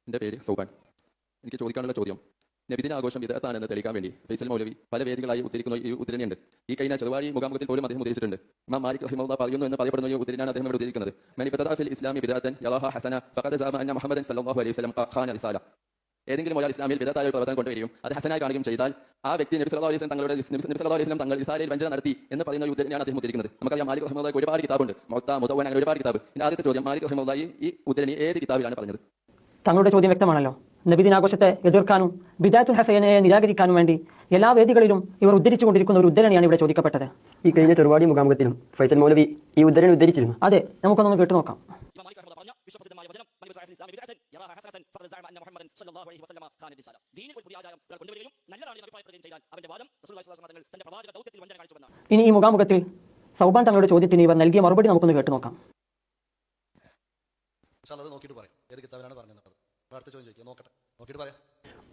എൻ്റെ പേര് സൗബാൻ. എനിക്ക് ചോദിക്കാനുള്ള ചോദ്യം, നബിദിന ആഘോഷം വിദഅത്താണെന്ന് തെളിയിക്കാൻ വേണ്ടി ഫൈസൽ മൗലവി പല വേദികളായി ഉദ്ധരിക്കുന്ന ഈ ഉദ്ധരണിയുണ്ട്. ഈ കഴിഞ്ഞ ചെറുവാടി മുഖാമുഖത്തിൽ പോലും അദ്ദേഹം ഉദ്ധരിച്ചിട്ടുണ്ട്. ഇമാം മാലിക് റഹിമഹുല്ലാഹ് പറയുന്നു എന്ന് പറയപ്പെടുന്ന ഈ ഉദ്ധരണിയാണ് അദ്ദേഹം ഇവിടെ ഉദ്ധരിക്കുന്നത്. മൻ ഇബ്തദഅ ഫിൽ ഇസ്ലാമി ബിദഅത്തൻ യറാഹാ ഹസന ഫഖദ് സഅമ അന്ന മുഹമ്മദൻ സല്ലല്ലാഹു അലൈഹി വസല്ലം ഖാന റിസാല. ഏതെങ്കിലും ഒരാൾ ഇസ്ലാമിൽ ബിദഅത്തായ പ്രവർത്തനം കൊണ്ടുവരികയും അത് ഹസനായി കാണുകയും ചെയ്താൽ ആ വ്യക്തി നബി സല്ലല്ലാഹു അലൈഹി വസല്ലം തങ്ങൾ റിസാലയിൽ വഞ്ചന നടത്തി എന്ന് പറയുന്ന ഉദ്ധരണിയാണ് അദ്ദേഹം ഉദ്ധരിക്കുന്നത്. നമുക്കറിയാം മാലിക് റഹിമഹുല്ലാഹ് ഒരുപാട് കിതാബുണ്ട്, മുഅത്ത, മുദവ്വൻ, അങ്ങനെ ഒരുപാട് കിതാബ്. ഇതിന്റെ ആദ്യത്തെ ചോദ്യം, മാലിക് റഹിമഹുല്ലാഹ് ഈ ഉദ്ധരണി ഏത് കിതാബിലാണ് പറഞ്ഞത്? തങ്ങളുടെ ചോദ്യം വ്യക്തമാണല്ലോ. നബിദിനാഘോഷത്തെ എതിർക്കാനും ബിദഅത്തുൽ ഹസനയെ നിരാകരിക്കാനും വേണ്ടി എല്ലാ വേദികളിലും ഇവർ ഉദ്ധരിച്ചുകൊണ്ടിരിക്കുന്ന ഒരു ഉദ്ധരണിയാണ് ഇവിടെ ചോദിക്കപ്പെട്ടത്. ഈ കഴിഞ്ഞ ചെറുവാടി മുഖാമുഖത്തിലും ഫൈസൽ മൗലവി ഈ ഉദ്ധരണി ഉദ്ധരിച്ചിരുന്നു. അതെ, നമുക്കൊന്ന് കേട്ടു നോക്കാം. ഇനി ഈ മുഖാമുഖത്തിൽ സൗബാൻ തങ്ങളുടെ ചോദ്യത്തിന് ഇവർ നൽകിയ മറുപടി നമുക്കൊന്ന് കേട്ടു നോക്കാം.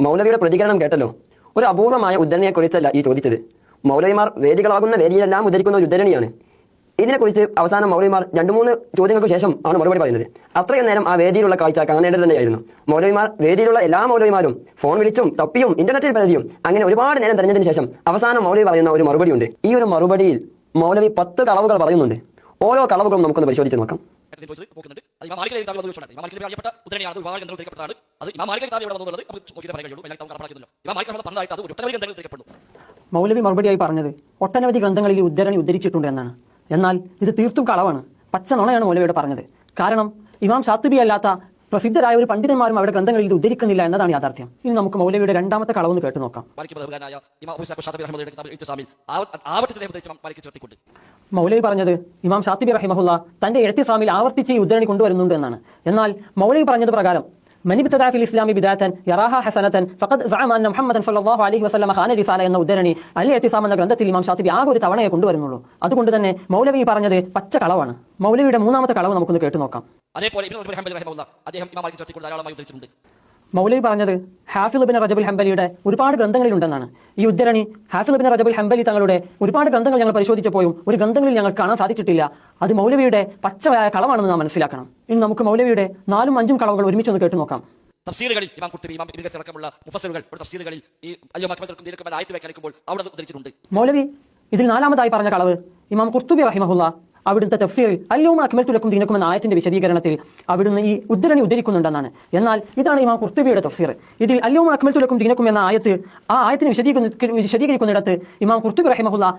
മൗലവിയുടെ പ്രതികരണം കേട്ടല്ലോ. ഒരു അപൂർവമായ ഉദ്ധരണിയെക്കുറിച്ചല്ല ഈ ചോദിച്ചത്. മൗലവിമാർ വേദികളാകുന്ന വേദിയിലെല്ലാം ഉദ്ധരിക്കുന്ന ഒരു ഉദ്ധരണിയാണ്. ഇതിനെക്കുറിച്ച് അവസാനം മൗലവിമാർ 2-3 ചോദ്യങ്ങൾക്ക് ശേഷം ആണ് മറുപടി പറയുന്നത്. അത്രയും നേരം ആ വേദിയിലുള്ള കാഴ്ച കാണേണ്ടത് തന്നെയായിരുന്നു. മൗലവിമാർ വേദിയിലുള്ള എല്ലാ മൗലവിമാരും ഫോൺ വിളിച്ചും തപ്പിയും ഇന്റർനെറ്റിൽ പരതിയും അങ്ങനെ ഒരുപാട് നേരം തെരഞ്ഞതിന് ശേഷം അവസാനം മൗലവി പറയുന്ന ഒരു മറുപടിയുണ്ട്. ഈ ഒരു മറുപടിയിൽ മൗലവി 10 കളവുകൾ പറയുന്നുണ്ട്. ഓരോ കളവുകളും നമുക്കൊന്ന് പരിശോധിച്ച് നോക്കാം. മൗലവി മറുപടിയായി പറഞ്ഞത് ഒട്ടനവധി ഗ്രന്ഥങ്ങളിൽ ഈ ഉദ്ധരണി ഉദ്ധരിച്ചിട്ടുണ്ട് എന്നാണ്. എന്നാൽ ഇത് തീർത്തും കളവാണ്, പച്ച നുണയാണ് മൗലവിയുടെ പറഞ്ഞത്. കാരണം ഇമാം ഷാത്തിബി അല്ലാത്ത പ്രസിദ്ധരായ ഒരു പണ്ഡിതന്മാരും അവരുടെ ഗ്രന്ഥങ്ങളിൽ ഇത് ഉദ്ധരിക്കുന്നില്ല എന്നതാണ് യാഥാർത്ഥ്യം. ഇനി നമുക്ക് മൗലവിയുടെ രണ്ടാമത്തെ കളവെന്ന് കേട്ടു നോക്കാം. മൗലവി പറഞ്ഞത് ഇമാം ഷാത്തിബി റഹിമഹുല്ലാഹ് തന്റെ ഇഅ്തിസാമിൽ ആവർത്തിച്ച് ഈ ഉദ്ധരണി കൊണ്ടുവരുന്നുണ്ട് എന്നാണ്. എന്നാൽ മൗലവി പറഞ്ഞത് പ്രകാരം മൻ ഇബ്തദഅ ഫിൽ ഇസ്ലാമി ബിദഅത്തൻ യറാഹാ ഹസനതൻ ഫഖദ് സഅമ അന്ന മുഹമ്മദൻ സല്ലല്ലാഹു അലൈഹി വസല്ലം ഖാന റിസാല എന്ന ഉദ്ധരണി അൽ ഇഅ്തിസാം എന്ന ഗ്രന്ഥത്തിൽ ഇമാം ഷാത്തിബി ആകെ ഒരു തവണയെ കൊണ്ടുവരുന്നുള്ളൂ. അതുകൊണ്ട് തന്നെ മൗലവി പറഞ്ഞത് പച്ച കളവാണ്. മൗലവിയുടെ മൂന്നാമത്തെ കളവ് നമുക്കൊന്ന് കേട്ടു നോക്കാം. മൗലവി പറഞ്ഞത് ഹാഫിദ് ഇബ്നു റജബുൽ ഹംബലിയുടെ ഒരുപാട് ഗ്രന്ഥങ്ങളിലുണ്ടെന്നാണ്. ഈ ഉദ്ധരണി ഹാഫിദ് ഇബ്നു റജബുൽ ഹംബലി തങ്ങളുടെ ഒരുപാട് ഗ്രന്ഥങ്ങൾ ഞങ്ങൾ പരിശോധിച്ചപ്പോഴും ഒരു ഗ്രന്ഥങ്ങളിൽ ഞങ്ങൾക്ക് കാണാൻ സാധിച്ചിട്ടില്ല. അത് മൗലവിയുടെ പച്ചയായ കളവാണെന്ന് നാം മനസ്സിലാക്കണം. ഇനി നമുക്ക് മൗലവിയുടെ 4-5 കളവുകൾ ഒരുമിച്ചൊന്ന് കേട്ടു നോക്കാം. തഫ്സീറുകളിൽ ഇമാം ഖുർത്തുബി, ഇമാം ഇബ്നു കസീർ അടക്കമുള്ള മുഫസ്സിറുകൾ തഫ്സീറുകളിൽ ഈ അയ്യോ അക്ബർക്കും ദീനക്കും ആയത്ത് വ്യാഖ്യാനിക്കുമ്പോൾ അവിടെ ഉദ്ധരിച്ചിട്ടുണ്ട്. മൗലവി ഇതിൽ 4-ാമതായി പറഞ്ഞ കളവ് ഇമാം ഖുർത്തുബി റഹിമഹുല്ലാഹ് അവിടുത്തെ തഫ്സീറിൽ അൽയൗമ അക്മൽതു ലക്കും ദീനക്കും എന്ന ആയത്തിന്റെ വിശദീകരണത്തിൽ അവിടുന്ന് ഈ ഉദ്ധരണി ഉദ്ധരിക്കുന്നുണ്ടെന്നാണ്. എന്നാൽ ഇതാണ് ഇമാം ഖുർത്തുബിയുടെ തഫ്സീർ. ഇതിൽ അൽയൗമ അക്മൽതു ലക്കും ദീനക്കും എന്ന ആയത്ത്, ആ ആയത്തിനെ വിശദീകരിക്കുന്നിടത്ത് ഇമാം ഖുർത്തുബി റഹിമഹുല്ലാഹ്